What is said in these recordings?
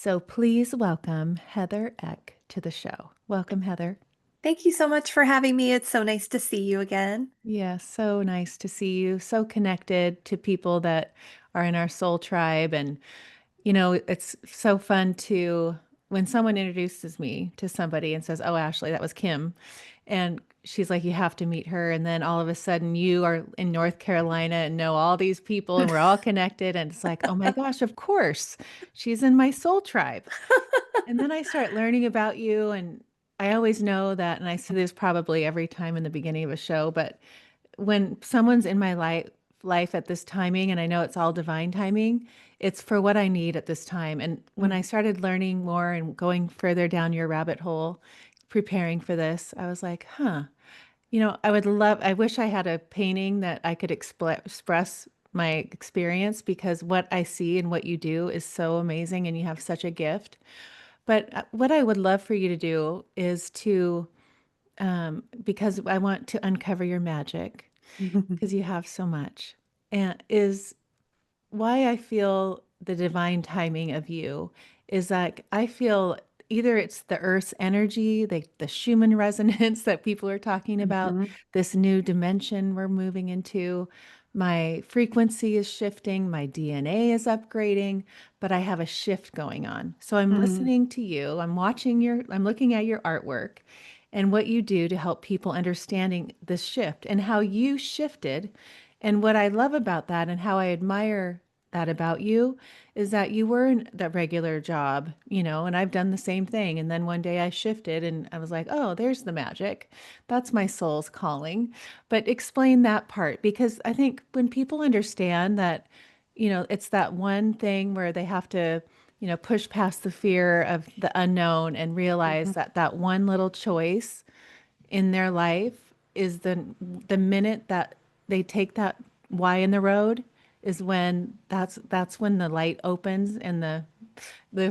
So please welcome Heather Eck to the show. Welcome, Heather. Thank you so much for having me. It's so nice to see you again. Yeah, so nice to see you. So connected to people that are in our soul tribe. And, it's so fun to, when someone introduces me to somebody and says, "Oh, Ashley, that was Kim." And she's like, "You have to meet her." And then all of a sudden you are in North Carolina and know all these people and we're all connected. And it's like, oh my gosh, of course, she's in my soul tribe. And then I start learning about you, and I always know that, and I say this probably every time in the beginning of a show, but when someone's in my life at this timing, and I know it's all divine timing, it's for what I need at this time. And when I Mm, started learning more and going further down your rabbit hole, preparing for this, I was like, huh, I wish I had a painting that I could express my experience because what I see and what you do is so amazing and you have such a gift. But what I would love for you to do is because I want to uncover your magic, because you have so much, and is why I feel the divine timing of you is like I feel either it's the earth's energy, the Schumann resonance that people are talking about, mhm, this new dimension we're moving into. My frequency is shifting, my DNA is upgrading, but I have a shift going on. So I'm mhm, listening to you, I'm looking at your artwork and what you do to help people understanding this shift and how you shifted. And what I love about that and how I admire that about you is that you were in that regular job, and I've done the same thing. And then one day I shifted and I was like, oh, there's the magic. That's my soul's calling. But explain that part because I think when people understand that, it's that one thing where they have to, push past the fear of the unknown and realize mhm, that that one little choice in their life is the minute that they take that Y in the road is when that's when the light opens and the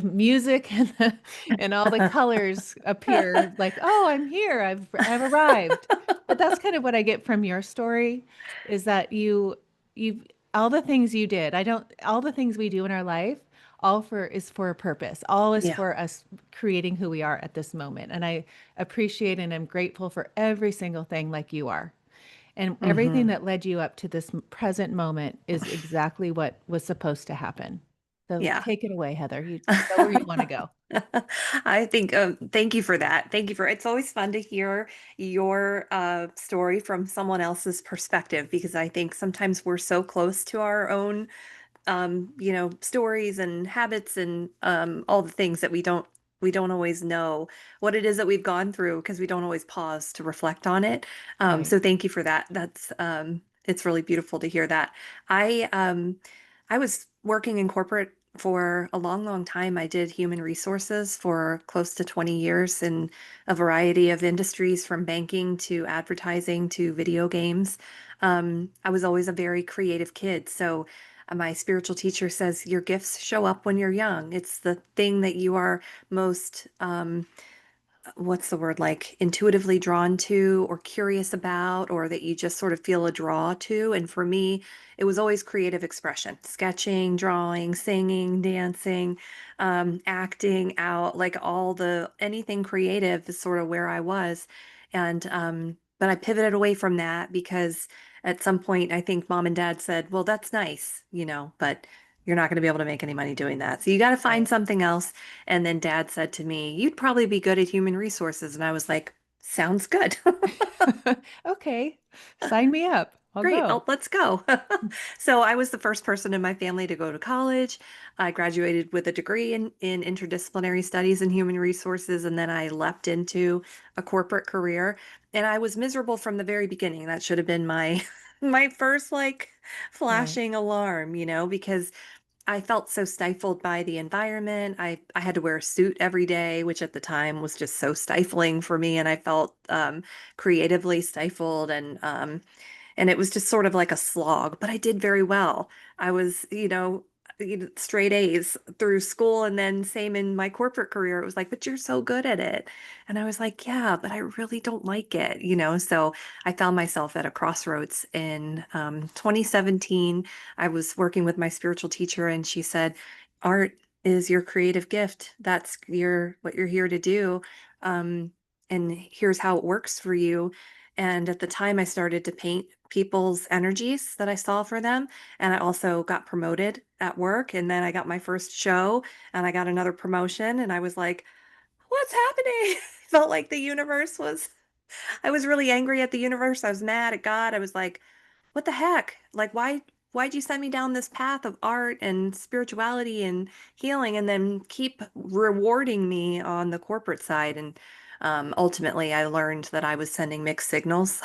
music and and all the colors appear like, oh, I'm here, I've arrived. But that's kind of what I get from your story is that you all the things you did, I don't all the things we do in our life, all for is for a purpose. All is Yeah. for us creating who we are at this moment. And I appreciate and I'm grateful for every single thing like you are. And everything hmm that led you up to this present moment is exactly what was supposed to happen. So Yeah. take it away, Heather. You go where you want to go. I think, thank you for that. Thank you for, it's always fun to hear your story from someone else's perspective because I think sometimes we're so close to our own stories and habits and all the things that we don't always know what it is that we've gone through because we don't always pause to reflect on it. Right. So thank you for that. That's it's really beautiful to hear that. I was working in corporate for a long, long time. I did human resources for close to 20 years in a variety of industries, from banking to advertising to video games. I was always a very creative kid, so my spiritual teacher says your gifts show up when you're young. It's the thing that you are most, what's the word, like intuitively drawn to or curious about, or that you just sort of feel a draw to. And for me, it was always creative expression, sketching, drawing, singing, dancing, acting out, like all the anything creative is sort of where I was. And, but I pivoted away from that because at some point, I think mom and dad said, well, that's nice, but you're not going to be able to make any money doing that. So you got to find Right. something else. And then dad said to me, you'd probably be good at human resources. And I was like, sounds good. Okay. Sign me up. I'll Great. go. Oh, let's go. So I was the first person in my family to go to college. I graduated with a degree in interdisciplinary studies and human resources, and then I leapt into a corporate career. And I was miserable from the very beginning. That should have been my my first like Right. flashing alarm, because I felt so stifled by the environment. I had to wear a suit every day, which at the time was just so stifling for me, and I felt creatively stifled, and it was just sort of like a slog. But I did very well. I was, straight A's through school, and then same in my corporate career. It was like, but you're so good at it, and I was like, yeah, but I really don't like it. So I found myself at a crossroads in 2017. I was working with my spiritual teacher, and she said, Art, is your creative gift. That's your what you're here to do. Um, and here's how it works for you. And at the time, I started to paint people's energies that I saw for them. And I also got promoted at work. And then I got my first show and I got another promotion. And I was like, what's happening? Felt like the universe was, I was really angry at the universe. I was mad at God. I was like, what the heck? Like, why'd you send me down this path of art and spirituality and healing and then keep rewarding me on the corporate side? And ultimately, I learned that I was sending mixed signals.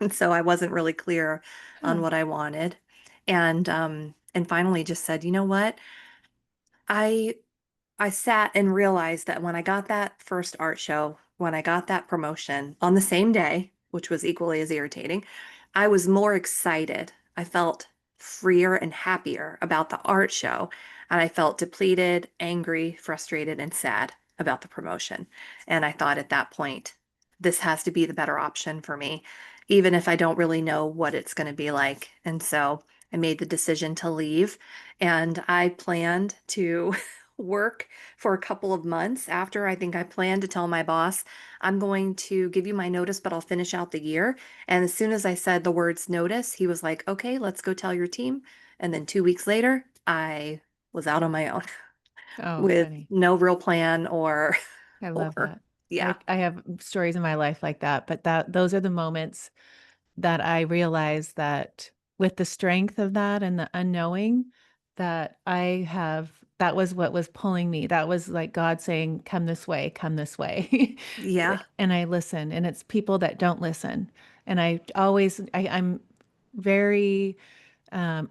And so I wasn't really clear on Huh. what I wanted. And finally just said, you know what? I I sat and realized that when I got that first art show, when I got that promotion on the same day, which was equally as irritating, I was more excited. I felt freer and happier about the art show. And I felt depleted, angry, frustrated, and sad about the promotion. And I thought at that point, this has to be the better option for me, even if I don't really know what it's going to be like. And so I made the decision to leave and I planned to work for a couple of months after. I think I planned to tell my boss, I'm going to give you my notice, but I'll finish out the year. And as soon as I said the words notice, he was like, okay, let's go tell your team. And then 2 weeks later, I was out on my own Oh, with funny. no real plan or, I love or, that. yeah, I have stories in my life like that, but those are the moments that I realize that with the strength of that and the unknowing that that was what was pulling me. That was like God saying, come this way, come this way. yeah, And I listen, and it's people that don't listen. And I'm very, um,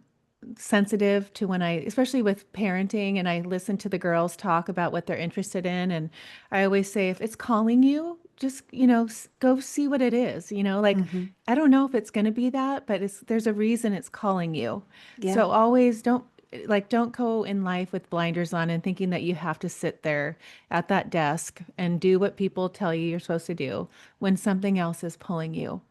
sensitive to when especially with parenting, and I listen to the girls talk about what they're interested in. And I always say, if it's calling you, just, go see what it is, like, hmm, I don't know if it's going to be that, but there's a reason it's calling you. yeah, So always don't go in life with blinders on and thinking that you have to sit there at that desk and do what people tell you you're supposed to do when something else is pulling you.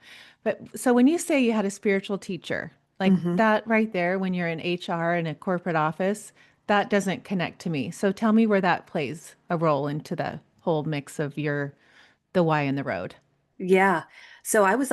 But so when you say you had a spiritual teacher, like hmm. that right there, when you're in HR in a corporate office, that doesn't connect to me. So tell me where that plays a role into the whole mix of the why in the road. Yeah. So I was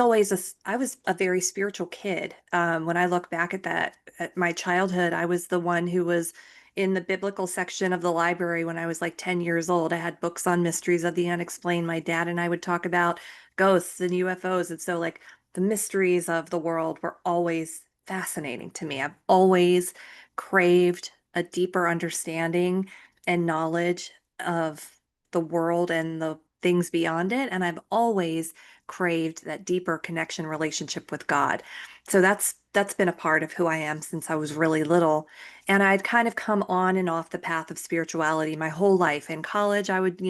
a very spiritual kid. When I look back at that, at my childhood, I was the one who was in the biblical section of the library when I was like 10 years old. I had books on mysteries of the unexplained. My dad and I would talk about ghosts and UFOs. And so like the mysteries of the world were always fascinating to me. I've always craved a deeper understanding and knowledge of the world and the things beyond it. And I've always craved that deeper connection relationship with God. So that's been a part of who I am since I was really little. And I'd kind of come on and off the path of spirituality my whole life. In college, I would,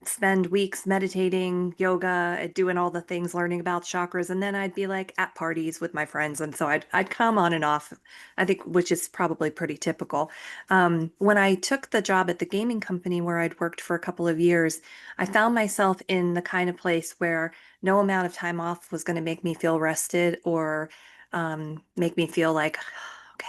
spend weeks meditating, yoga, doing all the things, learning about chakras, and then I'd be like at parties with my friends, and so I'd come on and off. I think, which is probably pretty typical. When I took the job at the gaming company where I'd worked for a couple of years, I found myself in the kind of place where no amount of time off was going to make me feel rested or make me feel like, okay,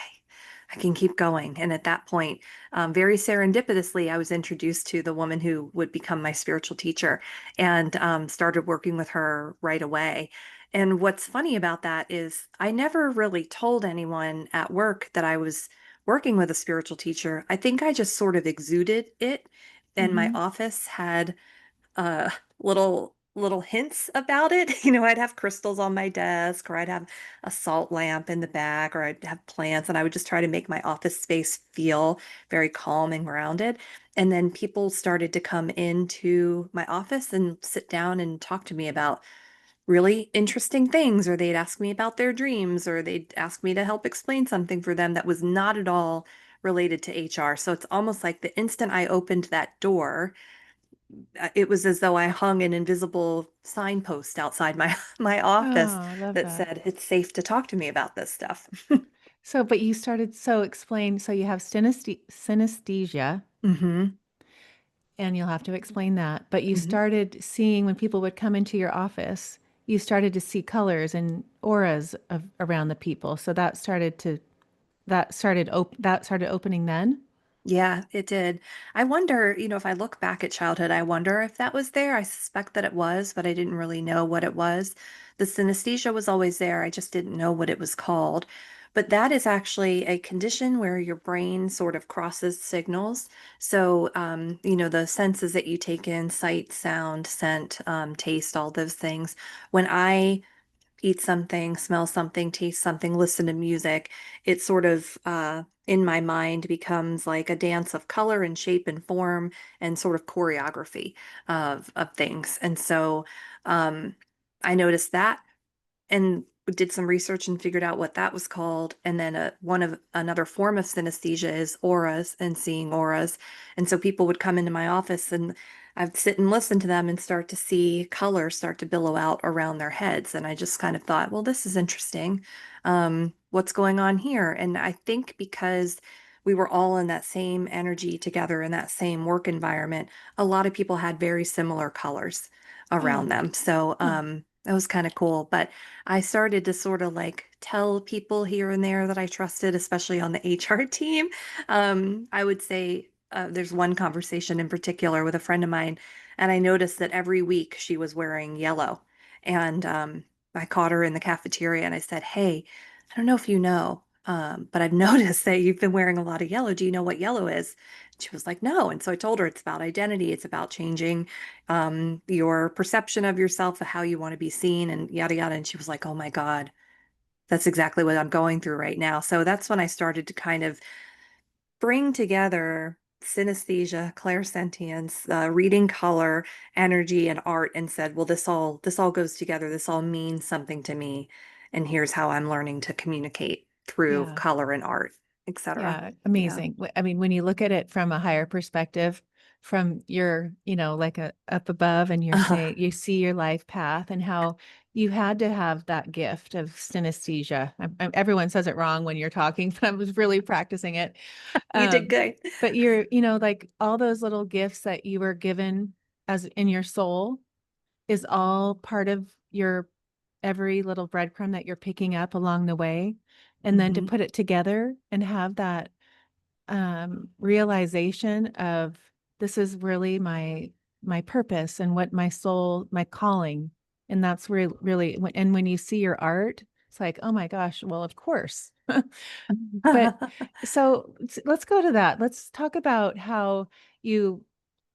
I can keep going. And at that point, very serendipitously, I was introduced to the woman who would become my spiritual teacher and started working with her right away. And what's funny about that is I never really told anyone at work that I was working with a spiritual teacher. I think I just sort of exuded it. And my Hmm. office had uh little hints about it. I'd have crystals on my desk, or I'd have a salt lamp in the back, or I'd have plants, and I would just try to make my office space feel very calm and grounded. And then people started to come into my office and sit down and talk to me about really interesting things, or they'd ask me about their dreams, or they'd ask me to help explain something for them that was not at all related to HR. So it's almost like the instant I opened that door, it was as though I hung an invisible signpost outside my my Oh, office I love that that. said it's safe to talk to me about this stuff. So, but you started, so explain, so you have synesthesia, Hmm, and you'll have to explain that. But you hmm. started seeing when people would come into your office, you started to see colors and auras around the people. So that started opening then. Yeah, it did. I wonder, if I look back at childhood, I wonder if that was there. I suspect that it was, but I didn't really know what it was. The synesthesia was always there. I just didn't know what it was called. But that is actually a condition where your brain sort of crosses signals. So, the senses that you take in, sight, sound, scent, taste, all those things. When I eat something, smell something, taste something, listen to music, it sort of in my mind becomes like a dance of color and shape and form and sort of choreography of things. And so um, I noticed that and did some research and figured out what that was called. And then one of another form of synesthesia is auras and seeing auras. And so people would come into my office and I'd sit and listen to them and start to see color start to billow out around their heads. And I just kind of thought, well, this is interesting. What's going on here? And I think because we were all in that same energy together in that same work environment, a lot of people had very similar colors around Oh, them. So huh. that was kind of cool. But I started to sort of like tell people here and there that I trusted, especially on the HR team. I would say there's one conversation in particular with a friend of mine, and I noticed that every week she was wearing yellow. And I caught her in the cafeteria and I said, "Hey, I don't know if you know, but I've noticed that you've been wearing a lot of yellow. Do you know what yellow is?" She was like, "No." And so I told her it's about identity, it's about changing your perception of yourself, of how you want to be seen, and yada yada. And she was like, "Oh my God, that's exactly what I'm going through right now." So that's when I started to kind of bring together synesthesia, clairsentience, reading color, energy, and art, and said, "Well, this all goes together. This all means something to me, and here's how I'm learning to communicate through Yeah. color and art, etc." Yeah, Yeah. amazing. I mean, when you look at it from a higher perspective, from your, like a up above, and you're Uh, saying you see your life path and how you had to have that gift of synesthesia. Everyone says it wrong when you're talking, but I was really practicing it. you did Um, good. but you're, like all those little gifts that you were given as in your soul is all part of your every little breadcrumb that you're picking up along the way. And then to Hmm. put it together and have that realization of this is really my purpose and what my soul, my calling. And that's really, and when you see your art, it's like, oh my gosh, well, of course. But so let's go to that. Let's talk about how you.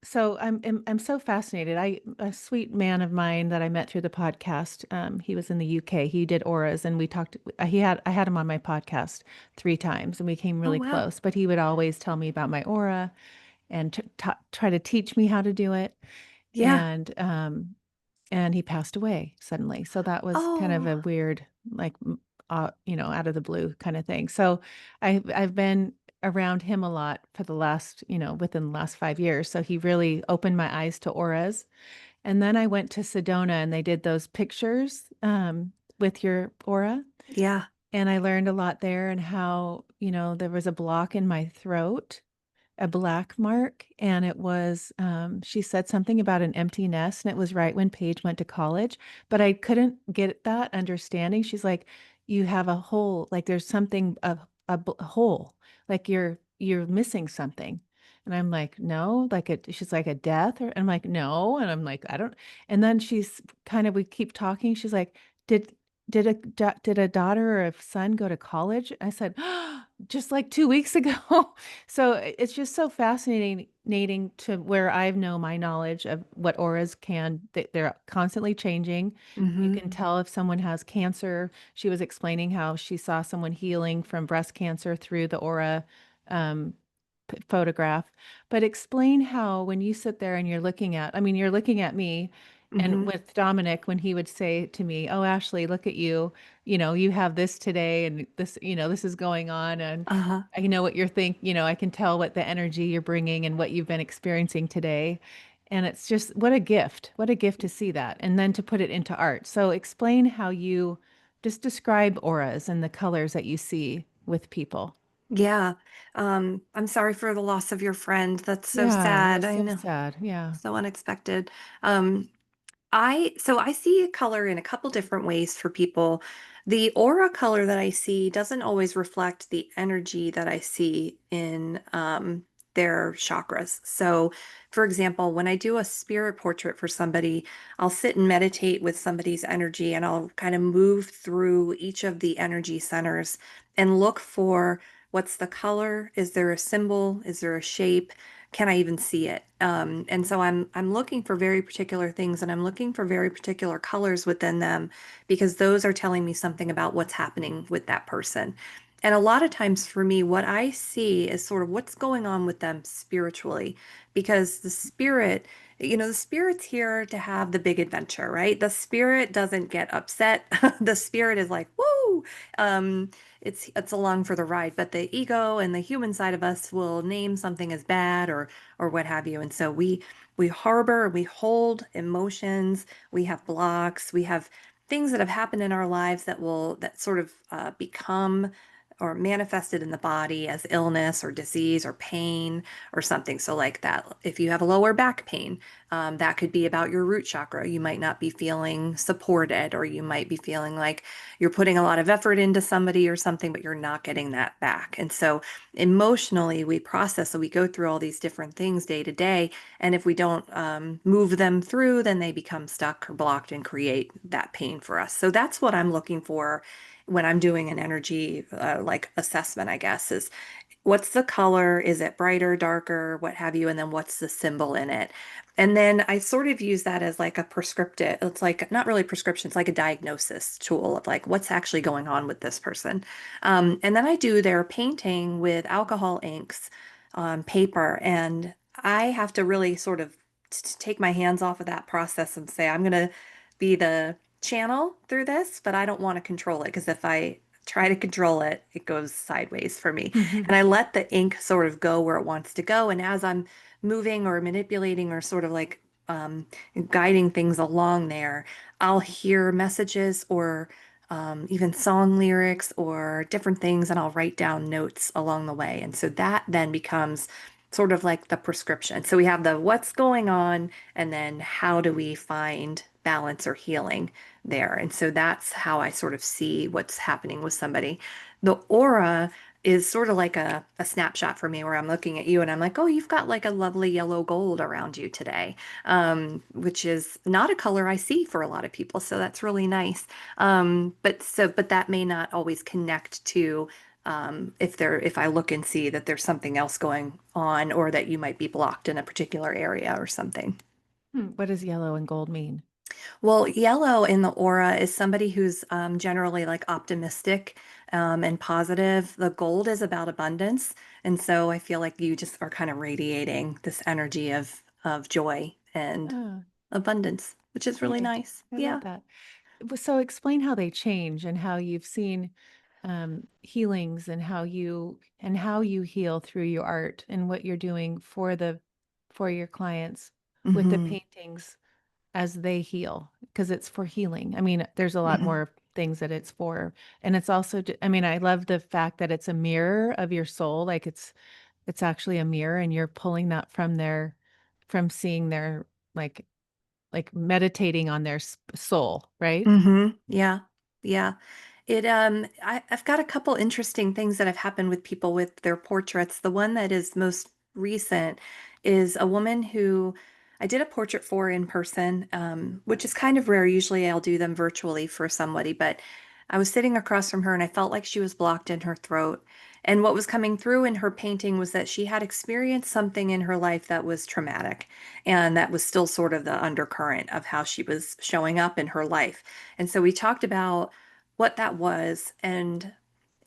So I'm so fascinated. A sweet man of mine that I met through the podcast. He was in the UK. He did auras, and we talked. I had him on my podcast 3 times, and we came Oh, really wow. close. But he would always tell me about my aura and try to teach me how to do it. Yeah. And he passed away suddenly. So that was kind of Oh, a weird, like, out of the blue kind of thing. So I've been around him a lot for the last, within the last 5 years. So he really opened my eyes to auras. And then I went to Sedona and they did those pictures with your aura. yeah. And I learned a lot there and how, there was a block in my throat, a black mark, and it was she said something about an empty nest, and it was right when Paige went to college, but I couldn't get that understanding. She's like, you have a hole, like there's something hole, like you're missing something. And I'm like, no, she's like a death, or I'm like, no, and I'm like, I don't. And then she's kind of, we keep talking. She's like, did did a daughter or a son go to college? I said, just like 2 weeks ago. So it's just so fascinating to where I've known my knowledge of what auras can, they're constantly changing. You Hmm. can tell if someone has cancer. She was explaining how she saw someone healing from breast cancer through the aura um, photograph. But explain how when you sit there and you're looking at me, and Hmm. with Dominic, when he would say to me, "Oh, Ashley, look at you, you have this today and this, this is going on, and Uh-huh. I know what you're I can tell what the energy you're bringing and what you've been experiencing today." And it's just what a gift to see that and then to put it into art. So explain how you just describe auras and the colors that you see with people. Yeah. I'm sorry for the loss of your friend. That's so Yeah, it sad. was I so know. sad. Yeah. So unexpected. Um, I see color in a couple different ways for people. The aura color that I see doesn't always reflect the energy that I see in their chakras. So, for example, when I do a spirit portrait for somebody, I'll sit and meditate with somebody's energy and I'll kind of move through each of the energy centers and look for what's the color? Is there a symbol? Is there a shape? Can I even see it? And so I'm looking for very particular things and I'm looking for very particular colors within them because those are telling me something about what's happening with that person. And a lot of times for me, what I see is sort of what's going on with them spiritually, because the spirit, the spirit's here to have the big adventure, right? The spirit doesn't get upset. The spirit is like, woo, um, it's along for the ride. But the ego and the human side of us will name something as bad or what have you. And so we harbor, we hold emotions, we have blocks, we have things that have happened in our lives that sort of become or manifested in the body as illness or disease or pain or something. So, like that, if you have a lower back pain, that could be about your root chakra. You might not be feeling supported, or you might be feeling like you're putting a lot of effort into somebody or something, but you're not getting that back. And so, emotionally, we process, so we go through all these different things day to day. And if we don't move them through, then they become stuck or blocked and create that pain for us. So, that's what I'm looking for when I'm doing an energy like assessment, I guess, is what's the color? Is it brighter, darker, what have you? And then what's the symbol in it? And then I sort of use that as like a prescriptive, it's like not really prescription, it's like a diagnosis tool of like what's actually going on with this person. And then I do their painting with alcohol inks on paper. And I have to really sort of take my hands off of that process and say, I'm going to be the channel through this, but I don't want to control it because if I try to control it, it goes sideways for me. And I let the ink sort of go where it wants to go. And as I'm moving or manipulating or sort of like guiding things along there, I'll hear messages or even song lyrics or different things, and I'll write down notes along the way. And so that then becomes sort of like the prescription. So we have the what's going on, and then how do we find balance or healing there. And so that's how I sort of see what's happening with somebody. The aura is sort of like a snapshot for me where I'm looking at you and I'm like, oh, you've got like a lovely yellow gold around you today, which is not a color I see for a lot of people. So that's really nice. But that may not always connect to if I look and see that there's something else going on or that you might be blocked in a particular area or something. What does yellow and gold mean? Well, yellow in the aura is somebody who's generally like optimistic and positive. The gold is about abundance. And so I feel like you just are kind of radiating this energy of joy and Oh, abundance, which is really nice. nice. I love Yeah. that. So explain how they change and how you've seen healings and how you heal through your art and what you're doing for your clients with the Hmm. paintings as they heal because it's for healing. I mean, there's a lot Hmm. more things that it's for, and it's also I mean, I love the fact that it's a mirror of your soul, like it's actually a mirror and you're pulling that from seeing their like meditating on their soul, right? Hmm. Yeah. Yeah. I've got a couple interesting things that have happened with people with their portraits. The one that is most recent is a woman who I did a portrait for in person, which is kind of rare. Usually I'll do them virtually for somebody, but I was sitting across from her and I felt like she was blocked in her throat. And what was coming through in her painting was that she had experienced something in her life that was traumatic, and that was still sort of the undercurrent of how she was showing up in her life. And so we talked about what that was and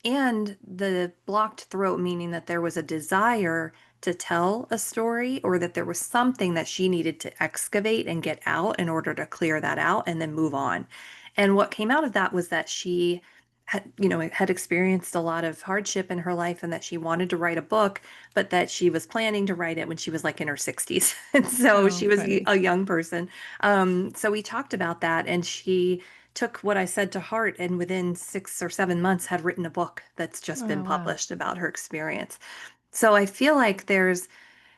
the blocked throat, meaning that there was a desire to tell a story or that there was something that she needed to excavate and get out in order to clear that out and then move on. And what came out of that was that she had experienced a lot of hardship in her life and that she wanted to write a book, but that she was planning to write it when she was like in her 60s. And so Oh, she was funny. a young person. So we talked about that, and she took what I said to heart and within 6 or 7 months had written a book that's just been Oh, wow. published about her experience. So I feel like there's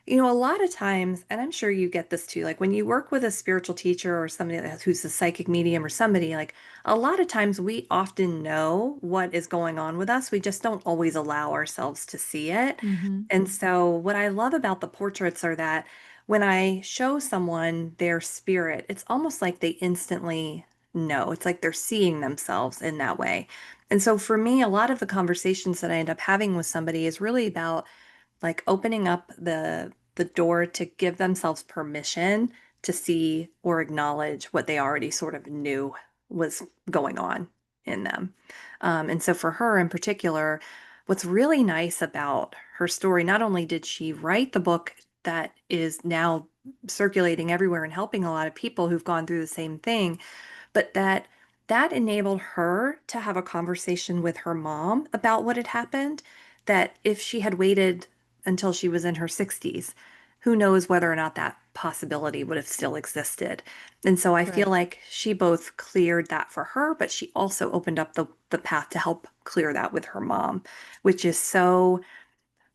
A lot of times, and I'm sure you get this too, like when you work with a spiritual teacher or somebody who's a psychic medium or somebody, like a lot of times we often know what is going on with us. We just don't always allow ourselves to see it. Hmm. And so, what I love about the portraits are that when I show someone their spirit, it's almost like they instantly know. It's like they're seeing themselves in that way. And so, for me, a lot of the conversations that I end up having with somebody is really about like opening up the door to give themselves permission to see or acknowledge what they already sort of knew was going on in them. And so for her in particular, what's really nice about her story, not only did she write the book that is now circulating everywhere and helping a lot of people who've gone through the same thing, but that enabled her to have a conversation with her mom about what had happened, that if she had waited until she was in her 60s, who knows whether or not that possibility would have still existed. And so I feel Right. like she both cleared that for her, but she also opened up the path to help clear that with her mom, which is so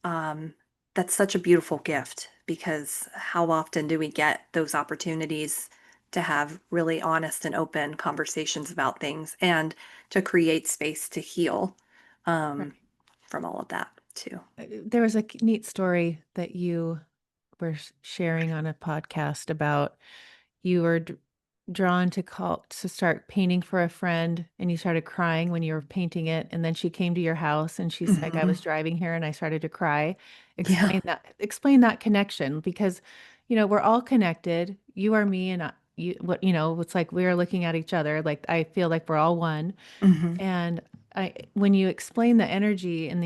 um, that's such a beautiful gift because how often do we get those opportunities to have really honest and open conversations about things and to create space to heal um, Right. from all of that too? There was a neat story that you were sharing on a podcast about you were drawn to call to start painting for a friend, and you started crying when you were painting it, and then she came to your house and she's like, I Hmm. was driving here and I started to cry. Yeah. Explain that connection, because we're all connected. You are me, and it's like we're looking at each other, like I feel like we're all one. Hmm. And when you explain the energy in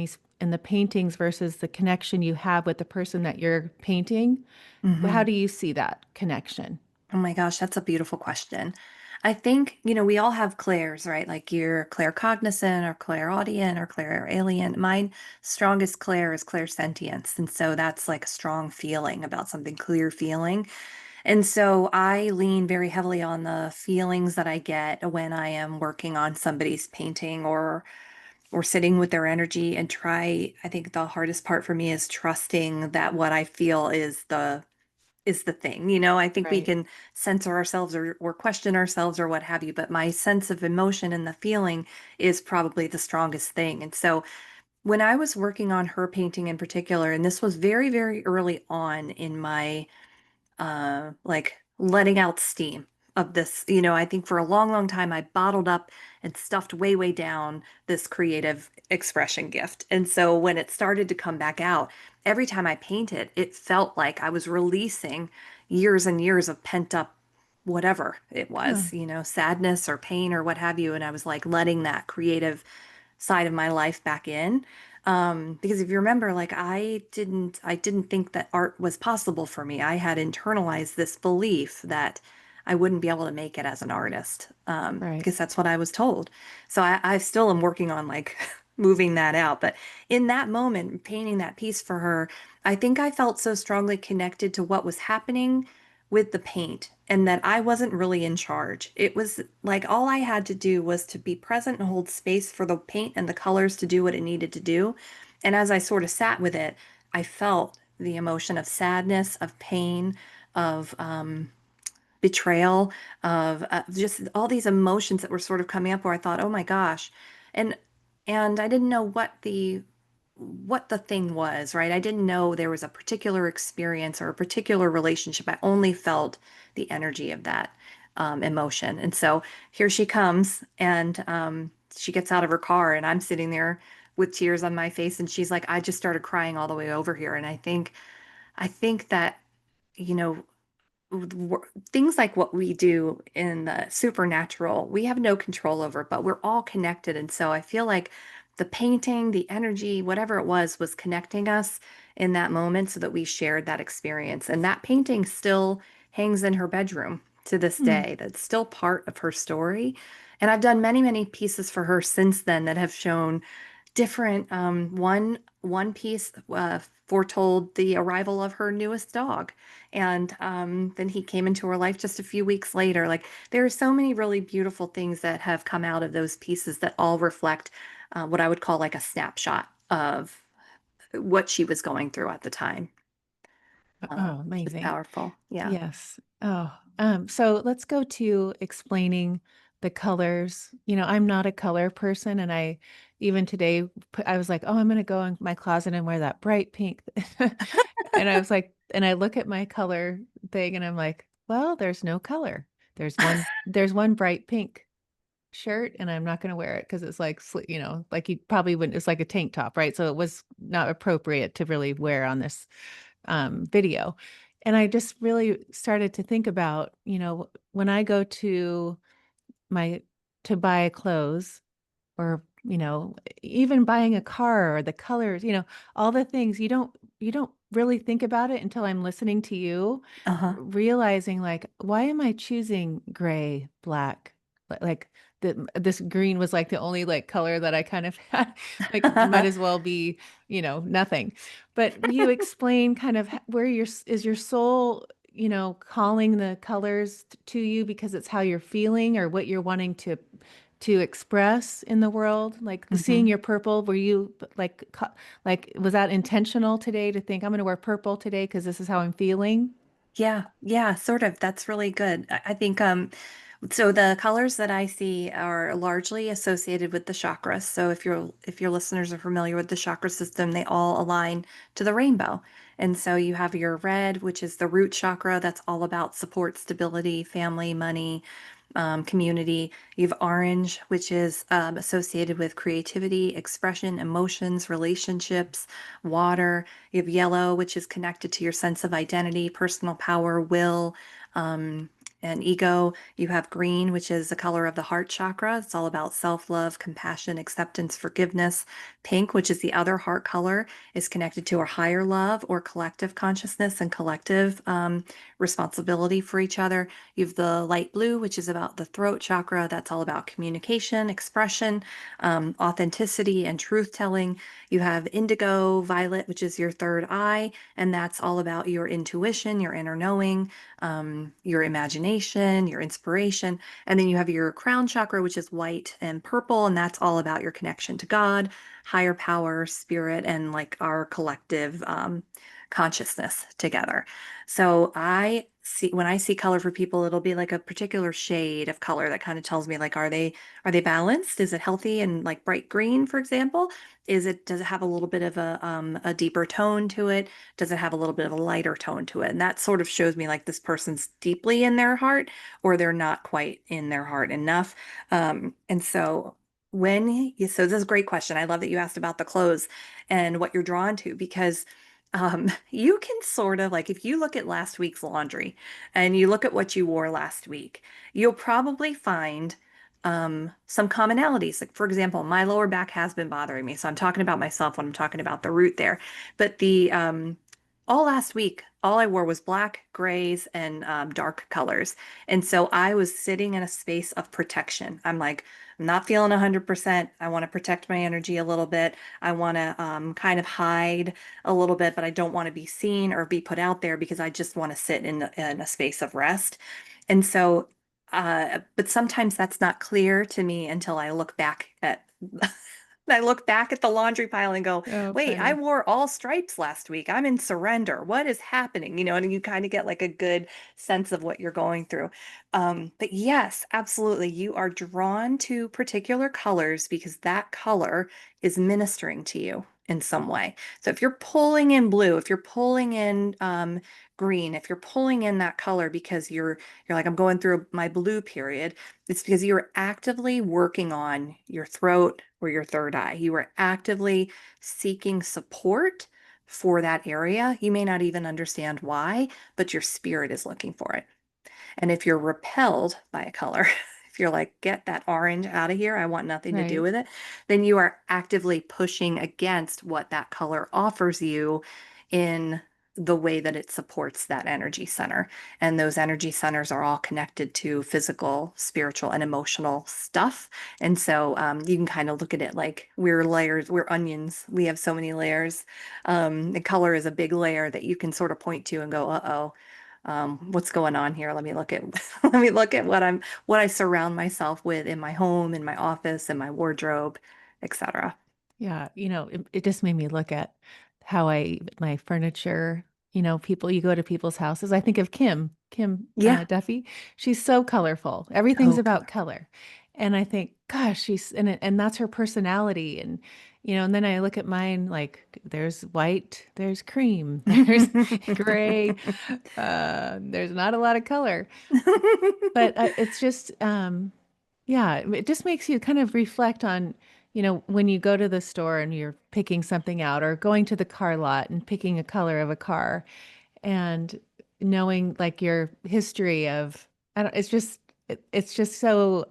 the paintings versus the connection you have with the person that you're painting, how Hmm. do you see that connection? Oh my gosh, that's a beautiful question. I think, we all have clairs, right? Like you're claircognizant or clairaudient or clairalien. Mine strongest clair is clairsentience. And so that's like a strong feeling about something, clear feeling. And so I lean very heavily on the feelings that I get when I am working on somebody's painting or sitting with their energy and I think the hardest part for me is trusting that what I feel is the thing. I think we Right. can censor ourselves or question ourselves or what have you, but my sense of emotion and the feeling is probably the strongest thing. And so when I was working on her painting in particular, and this was very, very early on in my like letting out steam of this. I think for a long, long time I bottled up and stuffed way, way down this creative expression gift. And so when it started to come back out, every time I painted, it felt like I was releasing years and years of pent up whatever it Huh. was, sadness or pain or what have you. And I was like letting that creative side of my life back in. Because if you remember, like I didn't think that art was possible for me. I had internalized this belief that I wouldn't be able to make it as an artist, Right. because that's what I was told. So I still am working on like moving that out. But in that moment, painting that piece for her, I think I felt so strongly connected to what was happening with the paint and that I wasn't really in charge. It was like all I had to do was to be present and hold space for the paint and the colors to do what it needed to do. And as I sort of sat with it, I felt the emotion of sadness, of pain, of betrayal, of just all these emotions that were sort of coming up where I thought, oh my gosh. And I didn't know what the thing was, right? I didn't know there was a particular experience or a particular relationship. I only felt the energy of that emotion. And so here she comes, and she gets out of her car, and I'm sitting there with tears on my face, and she's like, I just started crying all the way over here. And I think that, you know, things like what we do in the supernatural, we have no control over, but we're all connected. And so I feel like the painting, the energy, whatever it was connecting us in that moment so that we shared that experience. And that painting still hangs in her bedroom to this Hmm. day. That's still part of her story. And I've done many, many pieces for her since then that have shown different one piece foretold the arrival of her newest dog, and then he came into her life just a few weeks later. Like there are so many really beautiful things that have come out of those pieces that all reflect what I would call like a snapshot of what she was going through at the time. Oh, which is amazing. powerful. Yeah. Yes. Oh, so let's go to explaining the colors. I'm not a color person, and I even today I was like, "Oh, I'm gonna go in my closet and wear that bright pink." And I was like, and I look at my color thing, and I'm like, "Well, there's no color. There's one bright pink shirt, and I'm not gonna wear it because it's like, like you probably wouldn't. It's like a tank top, right? So it was not appropriate to really wear on this video. And I just really started to think about, when I go my to buy clothes or, even buying a car or the colors, all the things you don't really think about it until I'm listening to you, Uh-huh. realizing like, why am I choosing gray, black? Like this green was like the only like color that I kind of had, like might as well be, nothing. But will you explain kind of where is your soul, calling the colors to you because it's how you're feeling or what you're wanting to express in the world? Like the seeing Mhm. your purple, were you like was that intentional today to think I'm going to wear purple today because this is how I'm feeling? Yeah, yeah, sort of. That's really good. I think so the colors that I see are largely associated with the chakras. So if your listeners are familiar with the chakra system, they all align to the rainbow. And so you have your red, which is the root chakra, that's all about support, stability, family, money, community. You have orange, which is associated with creativity, expression, emotions, relationships, water. You have yellow, which is connected to your sense of identity, personal power, will, um, and ego. You have green, which is the color of the heart chakra. It's all about self-love, compassion, acceptance, forgiveness. Pink, which is the other heart color, is connected to our higher love or collective consciousness and collective responsibility for each other. You have the light blue, which is about the throat chakra. That's all about communication, expression, authenticity, and truth telling. You have indigo violet, which is your third eye, and that's all about your intuition, your inner knowing, your imagination, your inspiration. And then you have your crown chakra, which is white and purple, and that's all about your connection to God, higher power, spirit, and like our collective consciousness together. So I see when I see color for people, it'll be like a particular shade of color that kind of tells me like, are they balanced? Is it healthy and like bright green, for example? Does it have a little bit of a deeper tone to it? Does it have a little bit of a lighter tone to it? And that sort of shows me like this person's deeply in their heart or they're not quite in their heart enough. And so so this is a great question. I love that you asked about the clothes and what you're drawn to because you can sort of like if you look at last week's laundry and you look at what you wore last week, you'll probably find some commonalities. Like, for example, my lower back has been bothering me. So I'm talking about myself when I'm talking about the root there. But the all last week, all I wore was black, grays, and dark colors. And so I was sitting in a space of protection. I'm like, I'm not feeling 100%. I want to protect my energy a little bit. I want to kind of hide a little bit, but I don't want to be seen or be put out there because I just want to sit in a space of rest. And so, but sometimes that's not clear to me until I look back at I look back at the laundry pile and go, Oh, wait, I funny. wore all stripes last week. I'm in surrender. What is happening? And you kind of get like a good sense of what you're going through. But yes, absolutely. You are drawn to particular colors because that color is ministering to you in some way. So if you're pulling in blue, if you're pulling in green, if you're pulling in that color because you're like, I'm going through my blue period, it's because you're actively working on your throat or your third eye. You are actively seeking support for that area. You may not even understand why, but your spirit is looking for it. And if you're repelled by a color, if you're like, get that orange out of here, I want nothing to do Right. with it, then you are actively pushing against what that color offers you in the way that it supports that energy center. And those energy centers are all connected to physical, spiritual, and emotional stuff. And so you can kind of look at it like we're layers, we're onions. We have so many layers. The color is a big layer that you can sort of point to and go, uh-oh, what's going on here? Let me look at let me look at what I surround myself with in my home, in my office, in my wardrobe, etc. Yeah, it just made me look at how my furniture, people, you go to people's houses. I think of Kim Yeah. Duffy. She's so colorful. Everything's Oh, about color. color. And I think, gosh, and that's her personality. And then I look at mine, like there's white, there's cream, there's gray, there's not a lot of color. But it's just, yeah, it just makes you kind of reflect on, when you go to the store and you're picking something out, or going to the car lot and picking a color of a car, and knowing like your history of, I don't, it's just so,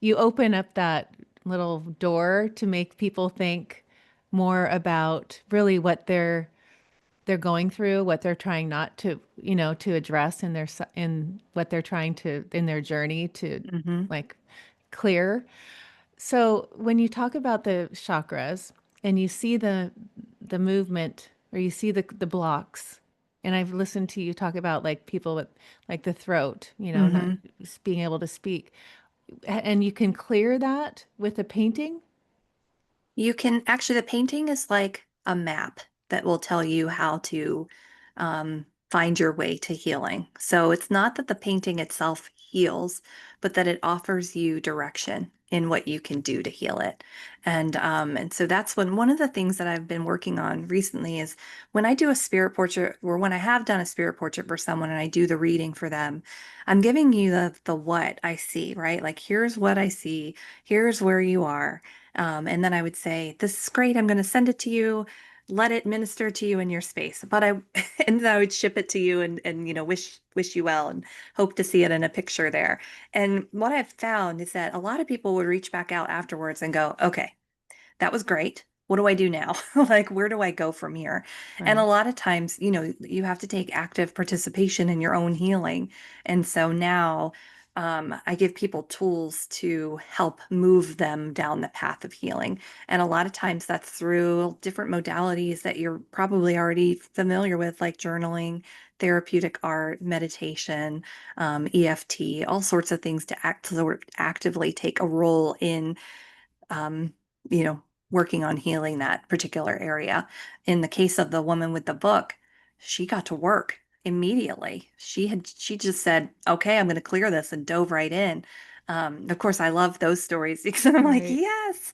you open up that little door to make people think more about really what they're going through, what they're trying not to, to address in in what they're trying to, in their journey to, Hmm. like, clear. So when you talk about the chakras and you see the movement, or you see the blocks, and I've listened to you talk about like people with like the throat, not Hmm. being able to speak, and you can clear that with a painting. You can actually, the painting is like a map that will tell you how to find your way to healing. So it's not that the painting itself heals, but that it offers you direction in what you can do to heal it. And so that's when one of the things that I've been working on recently is when I do a spirit portrait, or when I have done a spirit portrait for someone and I do the reading for them, I'm giving you the what I see, right? Like, here's what I see, here's where you are. And then I would say, "This is great. I'm going to send it to you. Let it minister to you in your space." But I, and then I would ship it to you, and wish you well and hope to see it in a picture there. And what I've found is that a lot of people would reach back out afterwards and go, "Okay, that was great. What do I do now? Like, where do I go from here?" And a Right. lot of times, you have to take active participation in your own healing. And so now, I give people tools to help move them down the path of healing. And a lot of times that's through different modalities that you're probably already familiar with, like journaling, therapeutic art, meditation, EFT, all sorts of things to actively take a role in um, you know, working on healing that particular area. In the case of the woman with the book, she got to work immediately. She just said, "Okay, I'm going to clear this," and dove right in. Of course, I love those stories because I'm like, Right. yes.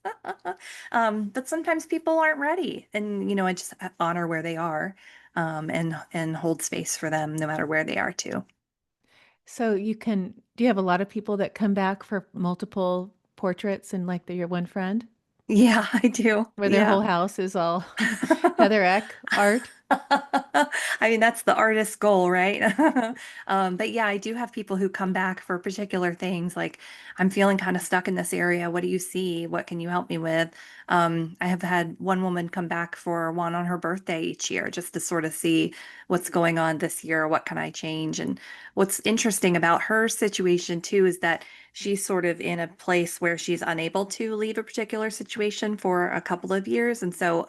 But sometimes people aren't ready, and I just honor where they are, and hold space for them no matter where they are too. So do you have a lot of people that come back for multiple portraits, and like they're your one friend, Yeah, I do. where their Yeah. whole house is all Heather Eck art? I mean, that's the artist's goal, right? But yeah, I do have people who come back for particular things like, "I'm feeling kind of stuck in this area. What do you see? What can you help me with?" I have had one woman come back for one on her birthday each year just to sort of see what's going on this year. What can I change? And what's interesting about her situation too is that she's sort of in a place where she's unable to leave a particular situation for a couple of years. And so,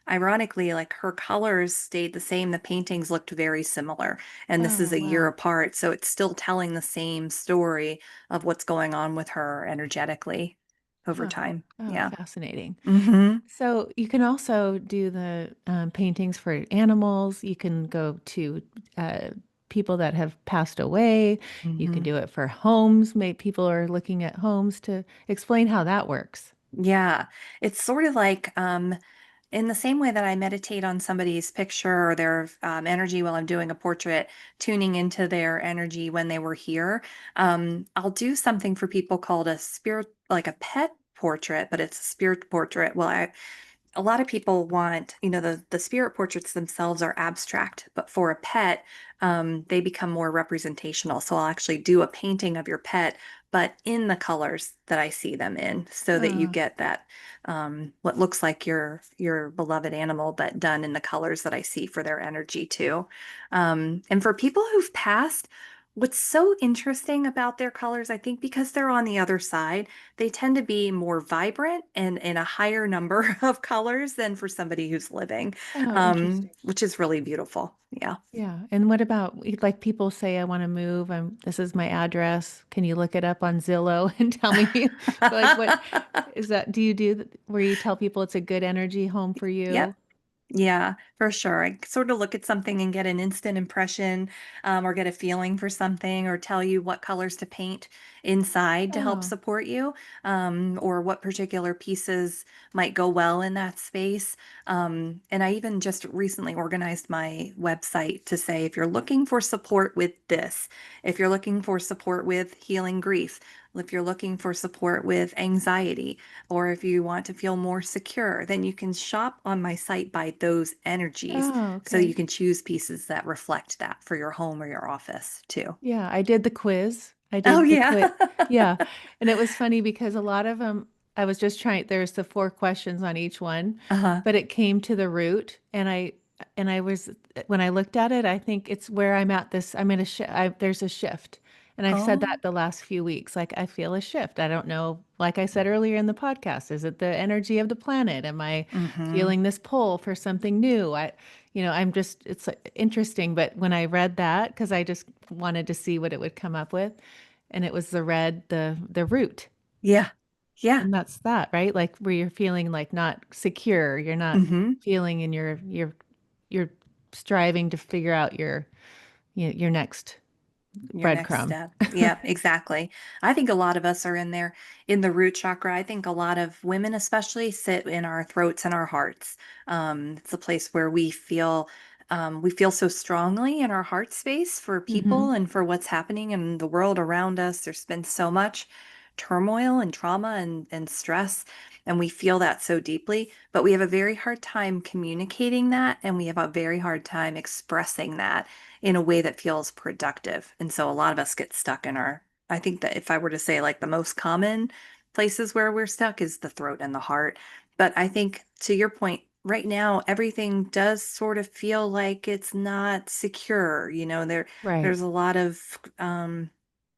ironically, like, her colors stayed the same. The paintings looked very similar, and this is Oh, a year wow. apart. So it's still telling the same story of what's going on with her energetically over Huh. time. Oh, Yeah. fascinating. Hmm. So you can also do the paintings for animals. You can go to uh, people that have passed away. You can Hmm. do it for homes. Maybe people are looking at homes, to explain how that works. Yeah. It's sort of like, in the same way that I meditate on somebody's picture or their energy while I'm doing a portrait, tuning into their energy when they were here, I'll do something for people called a spirit, like a pet portrait, but it's a spirit portrait. Well, a lot of people want, the spirit portraits themselves are abstract, but for a pet, they become more representational. So I'll actually do a painting of your pet, but in the colors that I see them in, so that you Oh, get that, what looks like your beloved animal, but done in the colors that I see for their energy too. And for people who've passed, what's so interesting about their colors, I think because they're on the other side, they tend to be more vibrant and in a higher number of colors than for somebody who's living, oh, interesting. which is really beautiful. Yeah. Yeah. And what about, like, people say, I want to move. This is my address. Can you look it up on Zillow and tell me, like, what is that? Do you do where you tell people it's a good energy home for you? Yep. Yeah, for sure. I sort of look at something and get an instant impression, or get a feeling for something, or tell you what colors to paint inside to help Oh, support you, or what particular pieces might go well in that space. And I even just recently organized my website to say if you're looking for support with this, if you're looking for support with healing grief, if you're looking for support with anxiety, or if you want to feel more secure, then you can shop on my site by those energies. oh, So you okay. can choose pieces that reflect that for your home or your office too. Yeah, I did the quiz. I Oh, did the yeah. quiz. Yeah. And it was funny because a lot of them, I was just trying, there's the four questions on each one, Uh-huh. but it came to the root. And I was, when I looked at it, I think it's where I'm at this, I'm in a shift, there's a shift. And I've said that Oh, the last few weeks, like I feel a shift. I don't know, like I said earlier in the podcast, is it the energy of the planet? Am I mm-hmm. feeling this pull for something new? I'm just, it's interesting. But when I read that, because I just wanted to see what it would come up with, and it was the root. Yeah. Yeah. And that's that, right? Like where you're feeling like not secure, you're not Mm-hmm. feeling in you're striving to figure out your next Your next breadcrumb. step. Yeah, exactly. I think a lot of us are in there in the root chakra. I think a lot of women, especially, sit in our throats and our hearts. It's a place where we feel so strongly in our heart space for people Hmm. and for what's happening in the world around us. There's been so much turmoil and trauma and stress, and we feel that so deeply, but we have a very hard time communicating that, and we have a very hard time expressing that in a way that feels productive. And so a lot of us get stuck in I think that if I were to say like the most common places where we're stuck is the throat and the heart. But I think to your point, right now, everything does sort of feel like it's not secure. Right. There's a lot of,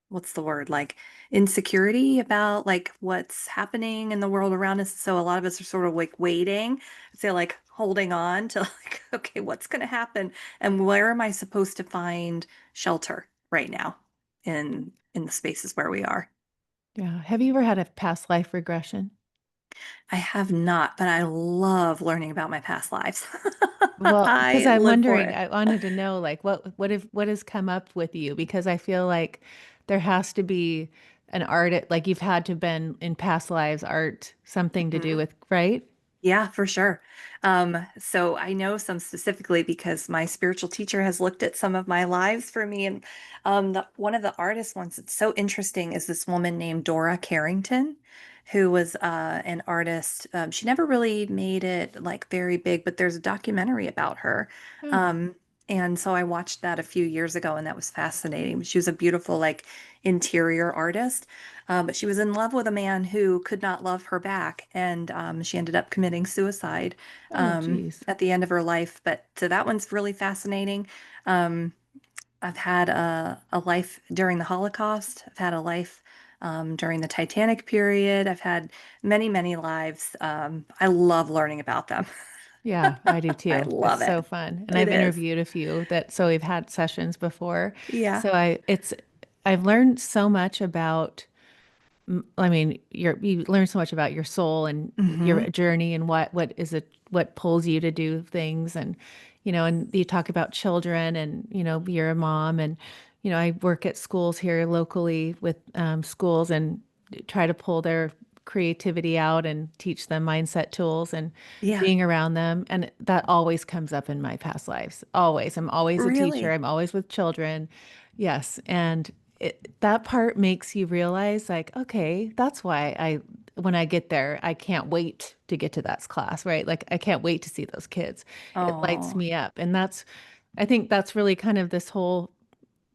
what's the word? Like insecurity about like what's happening in the world around us. So a lot of us are sort of like waiting, say like holding on to like, okay, what's going to happen and where am I supposed to find shelter right now in the spaces where we are? Yeah. Have you ever had a past life regression? I have not, but I love learning about my past lives. Well, because I I'm live for wondering, it. I wanted to know like what has come up with you because I feel like there has to be an art like you've had to been in past lives art something to do Mhm. with, right? Yeah, for sure. So I know some specifically because my spiritual teacher has looked at some of my lives for me. And one of the artist ones that's so interesting is this woman named Dora Carrington, who was an artist. She never really made it like very big, but there's a documentary about her. Oh, Um, and so I watched that a few years ago, and that was fascinating. She was a beautiful, like, interior artist. But she was in love with a man who could not love her back, and she ended up committing suicide oh, geez. at the end of her life. But so that one's really fascinating. Um, I've had a life during the Holocaust. I've had a life during the Titanic period. I've had many, many lives. I love learning about them. Yeah, I do I too. It's love it. so fun. And It I've is. interviewed a few that so we've had sessions before. Yeah. So I've learned so much about I mean, you learn so much about your soul and your Hmm. journey and what pulls you to do things and and you talk about children and you're a mom and I work at schools here locally with schools and try to pull their creativity out and teach them mindset tools and Yeah. being around them and that always comes up in my past lives. Always. I'm always a teacher. Really? I'm always with children. Yes, and that part makes you realize like, okay, that's why when I get there, I can't wait to get to that class, right? Like I can't wait to see those kids. It lights Oh, me up. And I think that's really kind of this whole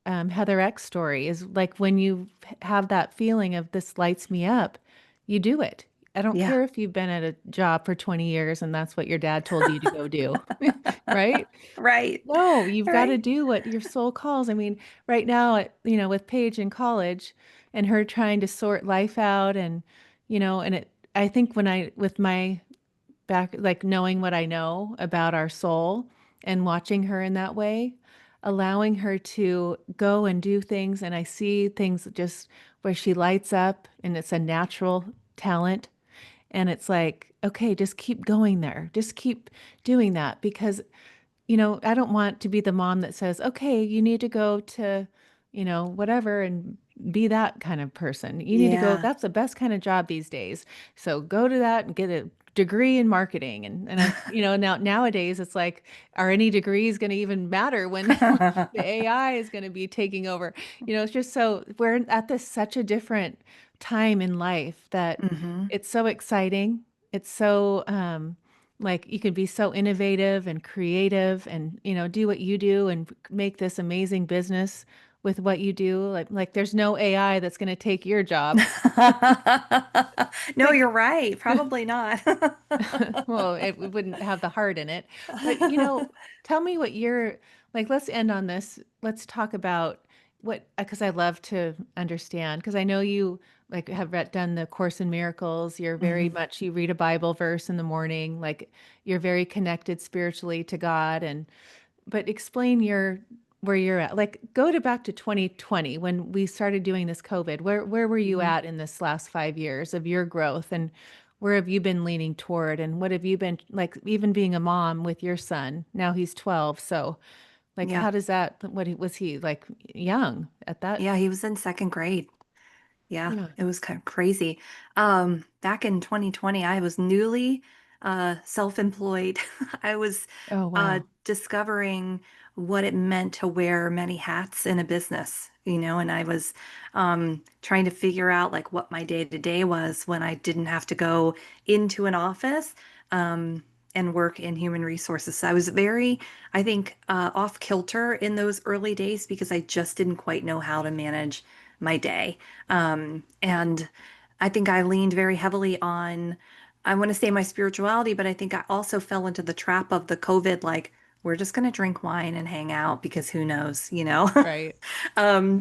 Heather X story is like when you have that feeling of this lights me up, you do it. I don't yeah. care if you've been at a job for 20 years and that's what your dad told you to go do, right? Right. No, you've got to Right. do what your soul calls. I mean, right now, with Paige in college and her trying to sort life out I think with my back, like knowing what I know about our soul and watching her in that way, allowing her to go and do things. And I see things just where she lights up and it's a natural talent And it's like, okay, just keep going there. Just keep doing that because, I don't want to be the mom that says, okay, you need to go to, whatever and be that kind of person. You need to go, Yeah. that's the best kind of job these days. So go to that and get a degree in marketing. And I, nowadays it's like, are any degrees going to even matter when the AI is going to be taking over? It's just so we're at this such a different time in life that hmm it's so exciting. It's so, like you can be so innovative and creative and do what you do and make this amazing business with what you do like there's no AI that's going to take your job. No, Like you're right. Probably not. well it wouldn't have the heart in it, but tell me what you're like. Let's end on this. Let's talk about what, because I love to understand, because I know you like have done the Course in Miracles. You're very hmm much, you read a Bible verse in the morning, like you're very connected spiritually to God. And but explain your where you're at. Like go to back to 2020 when we started doing this COVID. Where were you hmm at in this last 5 years of your growth, and where have you been leaning toward, and what have you been like even being a mom with your son? Now he's 12. So like Yeah. how does that, was he like young at that? Yeah, he was in second grade. Yeah, Yeah. it was kind of crazy. Back in 2020, I was newly self-employed. I was Oh wow. discovering what it meant to wear many hats in a business, and I was trying to figure out like what my day-to-day was when I didn't have to go into an office and work in human resources. So I was very, I think, off kilter in those early days because I just didn't quite know how to manage my day. And I think I leaned very heavily on, I want to say my spirituality, but I think I also fell into the trap of the COVID, like, we're just going to drink wine and hang out because who knows. Right.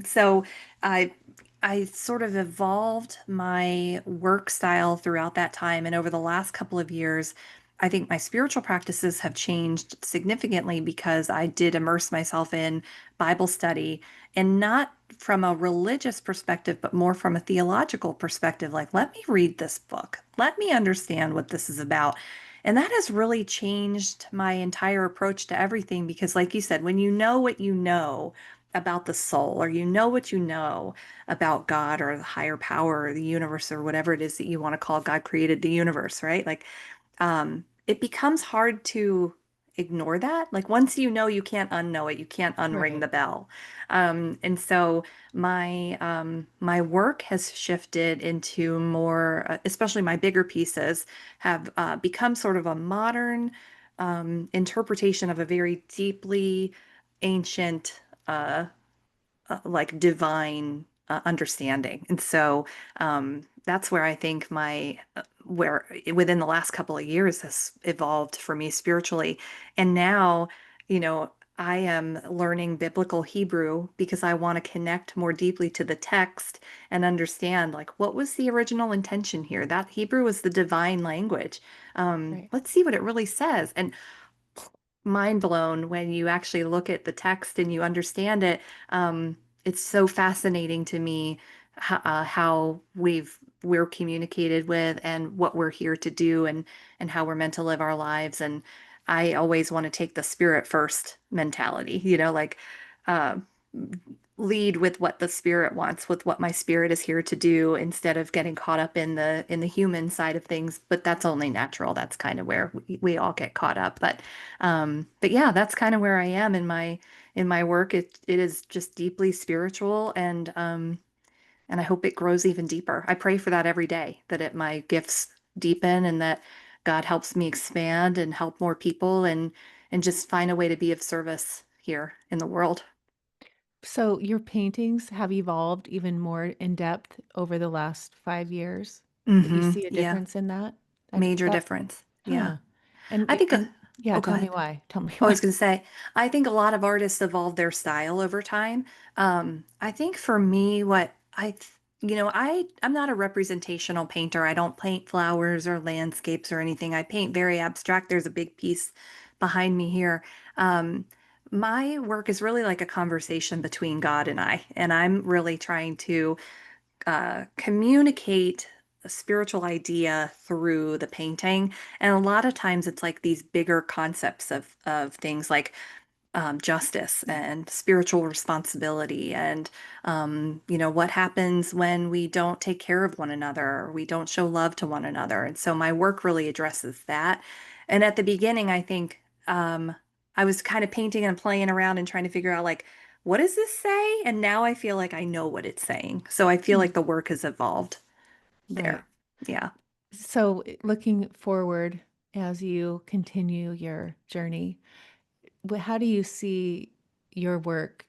So I I sort of evolved my work style throughout that time. And over the last couple of years, I think my spiritual practices have changed significantly because I did immerse myself in Bible study and not from a religious perspective, but more from a theological perspective. Like, let me read this book, let me understand what this is about. And that has really changed my entire approach to everything because, like you said, when you know what you know about the soul, or you know what you know about God or the higher power or the universe or whatever it is that you want to call God created the universe, right? Like, it becomes hard to ignore that. Like once you know, you can't unknow it. You can't unring Right. the bell. And so my work has shifted into more, especially my bigger pieces have become sort of a modern interpretation of a very deeply ancient, like divine understanding. And so that's where I think where within the last couple of years has evolved for me spiritually. And now, I am learning biblical Hebrew because I want to connect more deeply to the text and understand like what was the original intention here. That Hebrew is the divine language. Right. Let's see what it really says. And mind blown when you actually look at the text and you understand it. It's so fascinating to me how we're communicated with and what we're here to do and how we're meant to live our lives. And I always want to take the spirit first mentality, like uh, lead with what the spirit wants, with what my spirit is here to do, instead of getting caught up in the human side of things. But that's only natural. That's kind of where we all get caught up. But yeah, that's kind of where I am in my work. It is just deeply spiritual, and I hope it grows even deeper. I pray for that every day, that my gifts deepen and that God helps me expand and help more people and just find a way to be of service here in the world. So your paintings have evolved even more in depth over the last 5 years. That you see a Yeah, difference in that? major That, difference. Yeah. huh. And I think, and yeah, oh, go tell me ahead. why. Tell me I was why. going to say, I think a lot of artists evolve their style over time. I think for me, I'm not a representational painter. I don't paint flowers or landscapes or anything. I paint very abstract. There's a big piece behind me here. Um, my work is really like a conversation between God and I'm really trying to communicate a spiritual idea through the painting. And a lot of times it's like these bigger concepts of things like justice and spiritual responsibility and what happens when we don't take care of one another or we don't show love to one another. And so my work really addresses that. And at the beginning, I think I was kind of painting and playing around and trying to figure out like, what does this say? And now I feel like I know what it's saying. So I feel Mm. like the work has evolved Right. there. Yeah. So, looking forward as you continue your journey, how do you see your work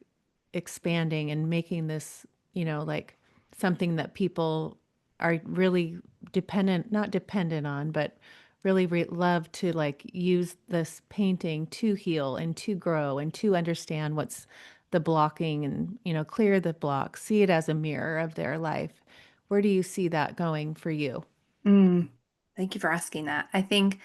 expanding and making this, like something that people are really not dependent on, but really love to like use this painting to heal and to grow and to understand what's the blocking and, clear the block, see it as a mirror of their life. Where do you see that going for you? Mm, thank you for asking that. I think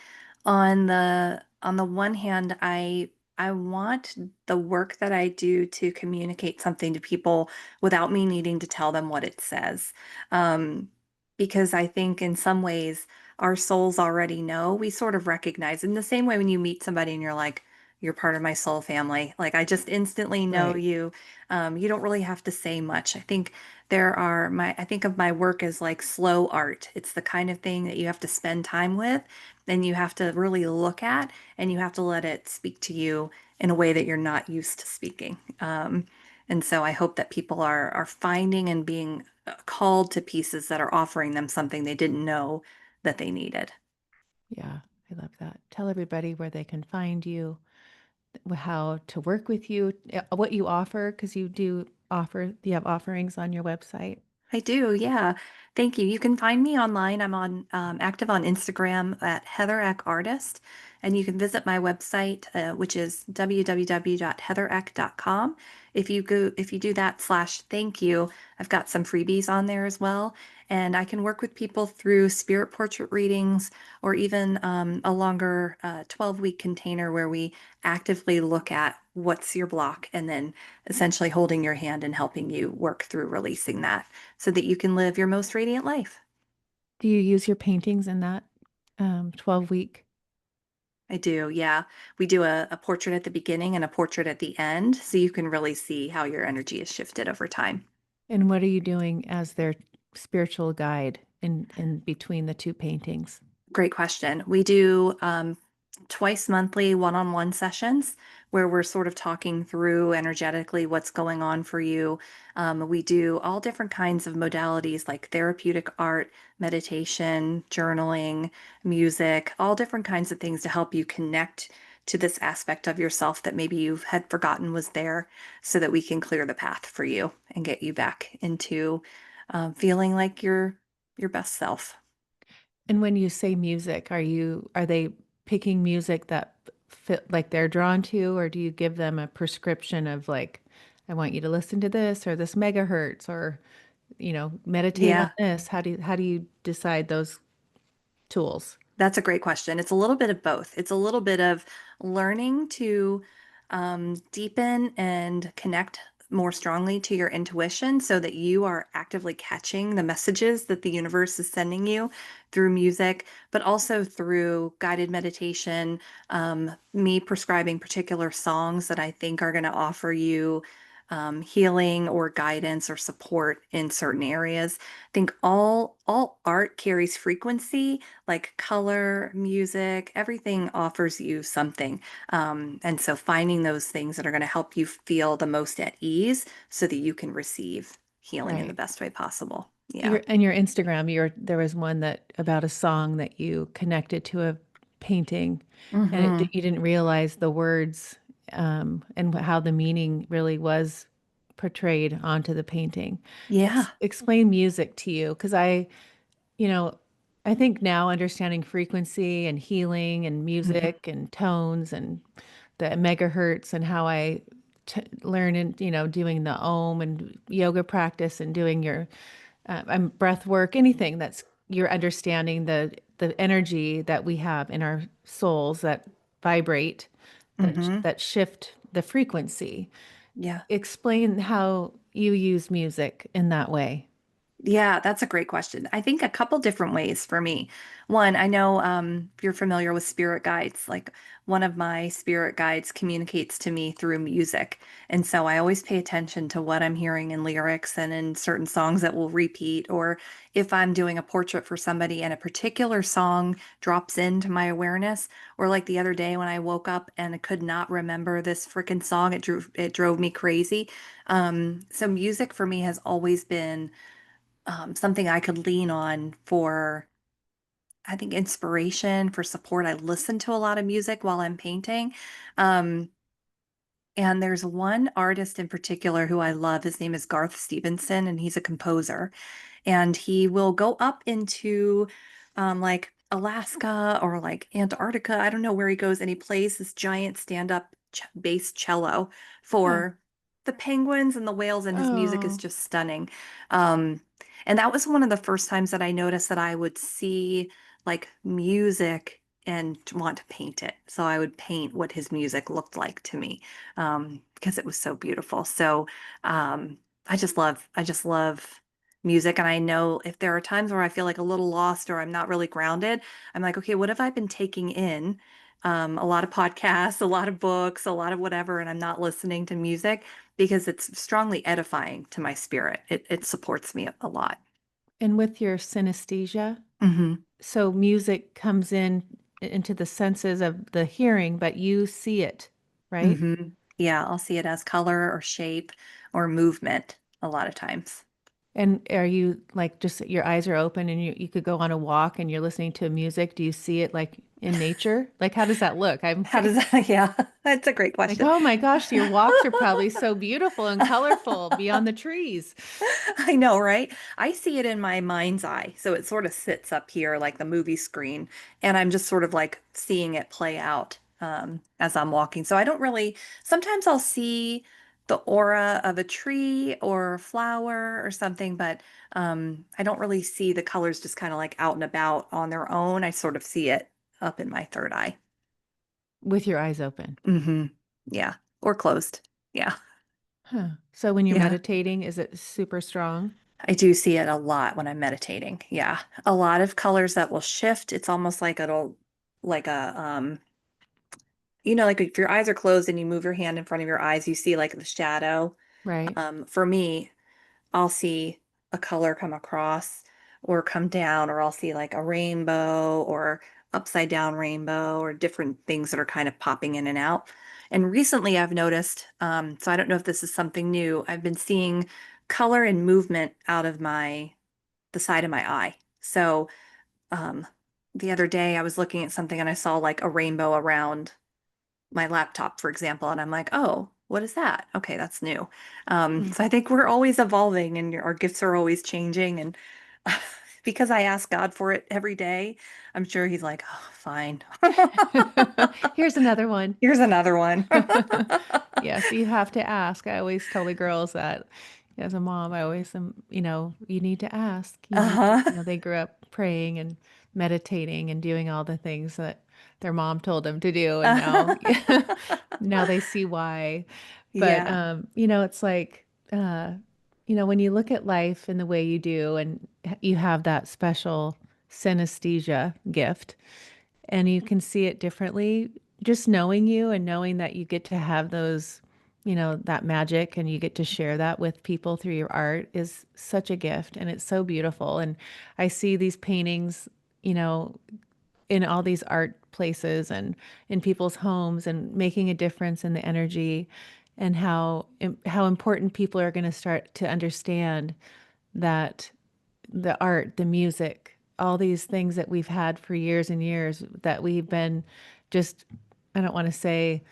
on the one hand, I want the work that I do to communicate something to people without me needing to tell them what it says. Um, because I think in some ways our souls already know. We sort of recognize in the same way when you meet somebody and you're like, you're part of my soul family. Like I just instantly know Right. you. You don't really have to say much. I think I think of my work as like slow art. It's the kind of thing that you have to spend time with and you have to really look at and you have to let it speak to you in a way that you're not used to speaking. And so I hope that people are finding and being called to pieces that are offering them something they didn't know that they needed. Yeah, I love that. Tell everybody where they can find you, how to work with you, what you offer, because you have offerings on your website. I do, yeah. Thank you. You can find me online. I'm on active on Instagram at Heather Eck Artist, and you can visit my website, which is www.heathereck.com. If you do that /thank you, I've got some freebies on there as well, and I can work with people through spirit portrait readings or even a longer 12-week container where we actively look at what's your block and then essentially holding your hand and helping you work through releasing that so that you can live your most radiant life. Do you use your paintings in that 12-week? I do, yeah. We do a portrait at the beginning and a portrait at the end, so you can really see how your energy has shifted over time. And what are you doing as their spiritual guide in between the two paintings? Great question. We do twice monthly one-on-one sessions where we're sort of talking through energetically what's going on for you. We do all different kinds of modalities like therapeutic art, meditation, journaling, music, all different kinds of things to help you connect to this aspect of yourself that maybe you had forgotten was there so that we can clear the path for you and get you back into feeling like your best self. And when you say music, are they picking music that fit like they're drawn to, or do you give them a prescription of like, I want you to listen to this or this megahertz or, meditate on Yeah. this? How do you decide those tools? That's a great question. It's a little bit of both. It's a little bit of learning to deepen and connect more strongly to your intuition so that you are actively catching the messages that the universe is sending you through music, but also through guided meditation, me prescribing particular songs that I think are going to offer you healing or guidance or support in certain areas. I think all art carries frequency like color, music, everything offers you something. And so finding those things that are going to help you feel the most at ease so that you can receive healing in the Right. best way possible. Yeah. Your Instagram, there was one that about a song that you connected to a painting, and Hmm. you didn't realize the words, and how the meaning really was portrayed onto the painting. Yeah. Explain music to you, because you know, I think now understanding frequency and healing and Hmm. music and tones and the megahertz and how I learn and doing the Om and yoga practice and doing your breath work, anything that's you're understanding the energy that we have in our souls that vibrate, Hmm. that shift the frequency. Yeah. Explain how you use music in that way. Yeah, that's a great question. I think a couple different ways for me. One, I know if you're familiar with spirit guides, like one of my spirit guides communicates to me through music. And so I always pay attention to what I'm hearing in lyrics and in certain songs that will repeat, or if I'm doing a portrait for somebody and a particular song drops into my awareness, or like the other day when I woke up and I could not remember this freaking song, it drove me crazy. So music for me has always been something I could lean on for, I think, inspiration, for support. I listen to a lot of music while I'm painting. Um, and there's one artist in particular who I love. His name is Garth Stevenson, and he's a composer. And he will go up into like Alaska or like Antarctica. I don't know where he goes, and he plays this giant stand-up bass cello Huh. for the penguins and the whales, and his music is Oh, just stunning. Um, and that was one of the first times that I noticed that I would see like music and want to paint it. So I would paint what his music looked like to me because it was so beautiful. So I just love music. And I know if there are times where I feel like a little lost or I'm not really grounded, I'm like, okay, what have I been taking in? A lot of podcasts, a lot of books, a lot of whatever, and I'm not listening to music because it's strongly edifying to my spirit. It supports me a lot. and with your synesthesia, Hmm. so music comes in into the senses of the hearing, but you see it, right? Hmm. Yeah, I'll see it as color or shape or movement a lot of times. And are you like just your eyes are open and you could go on a walk and you're listening to music? Do you see it like in nature? Like how does that look? I'm How does that? Yeah, that's a great like, question. oh my gosh, your walks are probably so beautiful and colorful beyond the trees. I know, right? I see it in my mind's eye. So it sort of sits up here like the movie screen, and I'm just sort of like seeing it play out as I'm walking. So I don't really, sometimes I'll see the aura of a tree or a flower or something, but I don't really see the colors just kind of like out and about on their own. I sort of see it up in my third eye. With your eyes open. Hmm. Yeah. Or closed. Yeah. Huh. So when you're Yeah. meditating, is it super strong? I do see it a lot when I'm meditating. Yeah. A lot of colors that will shift. It's almost like it'll like a like if your eyes are closed and you move your hand in front of your eyes, you see like the shadow. Right. For me, I'll see a color come across or come down, or I'll see like a rainbow or upside down rainbow or different things that are kind of popping in and out. And recently I've noticed, so I don't know if this is something new, I've been seeing color and movement out of the side of my eye. So um, the other day I was looking at something and I saw like a rainbow around my laptop, for example, and I'm like, oh, what is that? Okay, that's new. Hmm. So I think we're always evolving and our gifts are always changing. And because I ask God for it every day, I'm sure He's like, oh, fine. Here's another one. Here's another one. Yes, you have to ask. I always tell the girls that as a mom, I always am, you need to ask. You need to, Uh-huh. they grew up praying and meditating and doing all the things that their mom told them to do. And now, now they see why. But, Yeah. it's like, when you look at life in the way you do and you have that special synesthesia gift, and you can see it differently. Just knowing you and knowing that you get to have those, that magic and you get to share that with people through your art is such a gift and it's so beautiful. And I see these paintings, you know, in all these art places and in people's homes and making a difference in the energy and how important people are going to start to understand that the art, the music, all these things that we've had for years and years that we've been just, I don't want to say,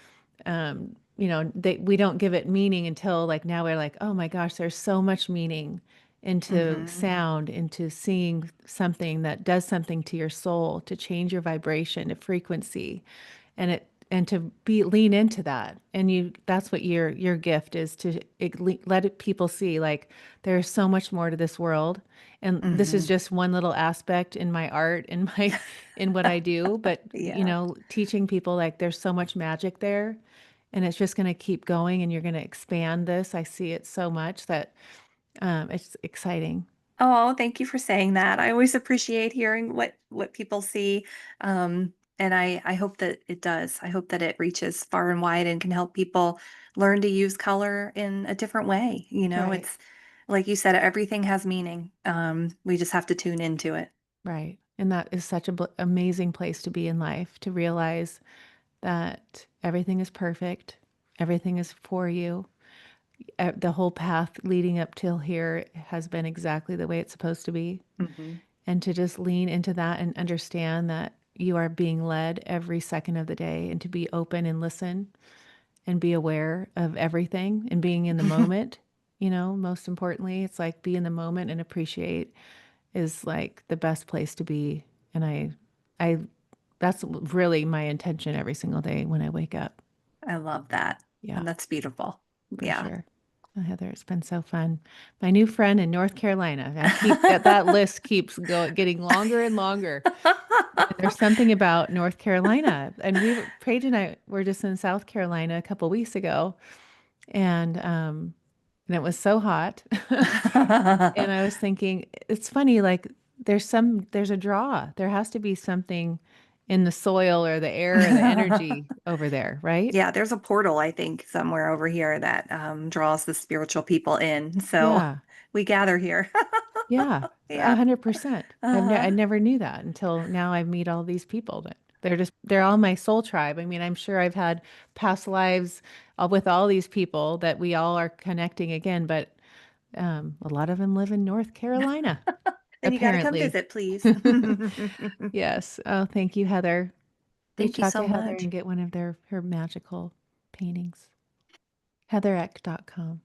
we don't give it meaning until like now we're like, oh my gosh, there's so much meaning into Hmm. sound, into seeing something that does something to your soul, to change your vibration, to frequency, and to be lean into that. And that's what your gift is to people see like there's so much more to this world. And this is Hmm. just one little aspect in my art, in my in what I do, but Yeah. teaching people like there's so much magic there and it's just going to keep going and you're going to expand this. I see it so much that it's exciting. Oh, thank you for saying that. I always appreciate hearing what people see. And I hope that it does. I hope that it reaches far and wide and can help people learn to use color in a different way. You know, Right. it's like you said, everything has meaning. We just have to tune into it. Right. And that is such a amazing place to be in life, to realize that everything is perfect, everything is for you. The whole path leading up till here has been exactly the way it's supposed to be. Hmm. And to just lean into that and understand that you are being led every second of the day, and to be open and listen and be aware of everything and being in the moment. Most importantly, it's like be in the moment and appreciate is like the best place to be. And I, that's really my intention every single day when I wake up. I love that. Yeah, And that's beautiful. for Yeah. sure. Heather, it's been so fun. My new friend in North Carolina. I keep that list keeps getting longer and longer. And there's something about North Carolina. And Paige and I were just in South Carolina a couple weeks ago, and it was so hot. And I was thinking, it's funny, like there's a draw. There has to be something in the soil or the air or the energy over there, right? Yeah, there's a portal, I think, somewhere over here that draws the spiritual people in. So Yeah. we gather here. Yeah. Yeah. 100%. I Uh-huh. never knew that until now. I meet all these people that they're all my soul tribe. I mean, I'm sure I've had past lives with all these people that we all are connecting again, but a lot of them live in North Carolina, Then you got to come apparently. visit, please. Yes. Oh, thank you, Heather. Thank Reach you out so to Heather much. and get one of her magical paintings. HeatherEck.com.